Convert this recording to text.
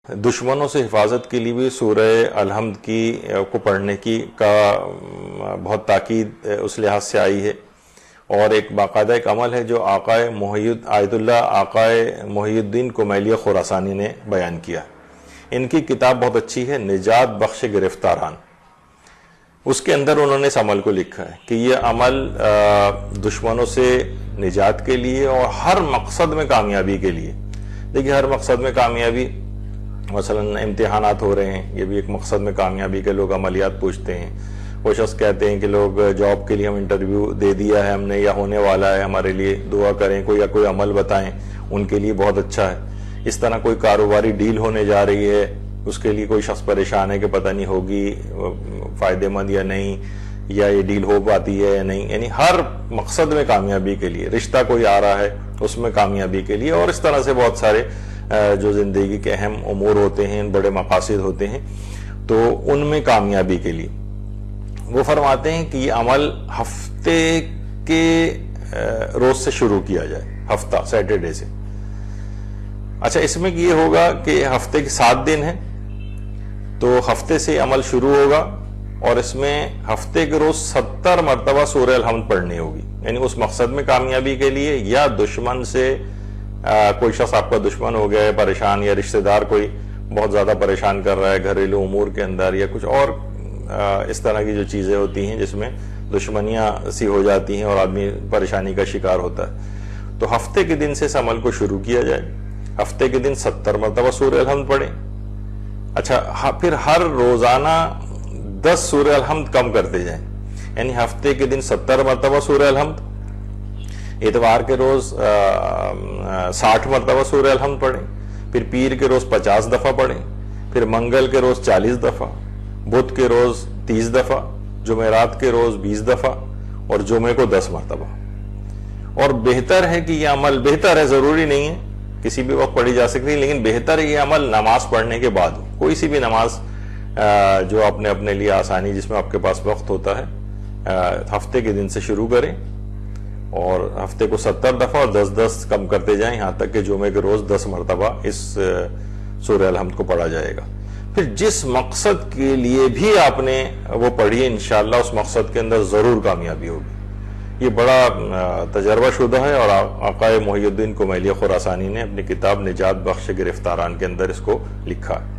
دشمنوں سے حفاظت کے لیے بھی سورہ الحمد کی کو پڑھنے کی کا بہت تاکید اس لحاظ سے آئی ہے، اور ایک باقاعدہ ایک عمل ہے جو آیت اللہ آقائے محی الدین کمیلیہ خراسانی نے بیان کیا۔ ان کی کتاب بہت اچھی ہے، نجات بخش گرفتاران۔ اس کے اندر انہوں نے اس عمل کو لکھا ہے کہ یہ عمل دشمنوں سے نجات کے لیے اور ہر مقصد میں کامیابی کے لیے۔ دیکھیے، ہر مقصد میں کامیابی، مثلا امتحانات ہو رہے ہیں، یہ بھی ایک مقصد میں کامیابی کے لوگ عملیات پوچھتے ہیں۔ وہ شخص کہتے ہیں کہ لوگ جاب کے لیے ہم انٹرویو دے دیا ہے ہم نے، یا ہونے والا ہے، ہمارے لیے دعا کریں، کوئی عمل بتائیں، ان کے لیے بہت اچھا ہے۔ اس طرح کوئی کاروباری ڈیل ہونے جا رہی ہے، اس کے لیے کوئی شخص پریشان ہے کہ پتہ نہیں ہوگی فائدہ مند یا نہیں، یا یہ ڈیل ہو پاتی ہے یا نہیں، یعنی ہر مقصد میں کامیابی کے لیے۔ رشتہ کوئی آ رہا ہے اس میں کامیابی کے لیے، اور اس طرح سے بہت سارے جو زندگی کے اہم امور ہوتے ہیں، بڑے مقاصد ہوتے ہیں، تو ان میں کامیابی کے لیے وہ فرماتے ہیں کہ یہ عمل ہفتے کے روز سے شروع کیا جائے، ہفتہ سیٹرڈے سے۔ اچھا، اس میں یہ ہوگا کہ ہفتے کے 7 دن ہیں، تو ہفتے سے عمل شروع ہوگا، اور اس میں ہفتے کے روز 70 مرتبہ سورہ الحمد پڑھنی ہوگی، یعنی اس مقصد میں کامیابی کے لیے، یا دشمن سے کوئی شخص آپ کا دشمن ہو گیا ہے پریشان، یا رشتہ دار کوئی بہت زیادہ پریشان کر رہا ہے گھریلو امور کے اندر، یا کچھ اور اس طرح کی جو چیزیں ہوتی ہیں جس میں دشمنیاں سی ہو جاتی ہیں اور آدمی پریشانی کا شکار ہوتا ہے، تو ہفتے کے دن سے اس عمل کو شروع کیا جائے۔ ہفتے کے دن 70 مرتبہ سورہ الحمد پڑھیں۔ اچھا، پھر ہر روزانہ 10 سورہ الحمد کم کرتے جائیں، یعنی ہفتے کے دن 70 مرتبہ سورہ الحمد، اتوار کے روز 60 مرتبہ سورہ الحمد پڑھیں، پھر پیر کے روز 50 دفعہ پڑھیں، پھر منگل کے روز 40 دفعہ، بدھ کے روز 30 دفعہ، جمعرات کے روز 20 دفعہ، اور جمعے کو 10 مرتبہ۔ اور بہتر ہے کہ یہ عمل، بہتر ہے، ضروری نہیں ہے کسی بھی وقت پڑھی جا سکتی، لیکن بہتر ہے یہ عمل نماز پڑھنے کے بعد ہو، کوئی سی بھی نماز جو آپ نے اپنے لیے آسانی، جس میں آپ کے پاس وقت ہوتا ہے، ہفتے کے دن سے شروع کریں، اور ہفتے کو 70 دفعہ اور 10 کم کرتے جائیں، یہاں تک کہ جمعے کے روز 10 مرتبہ اس سورہ الحمد کو پڑھا جائے گا۔ پھر جس مقصد کے لیے بھی آپ نے وہ پڑھی، انشاءاللہ اس مقصد کے اندر ضرور کامیابی ہوگی۔ یہ بڑا تجربہ شدہ ہے، اور آقائے محی الدین کمیلیہ خراسانی نے اپنی کتاب نجات بخش گرفتاران کے اندر اس کو لکھا ہے۔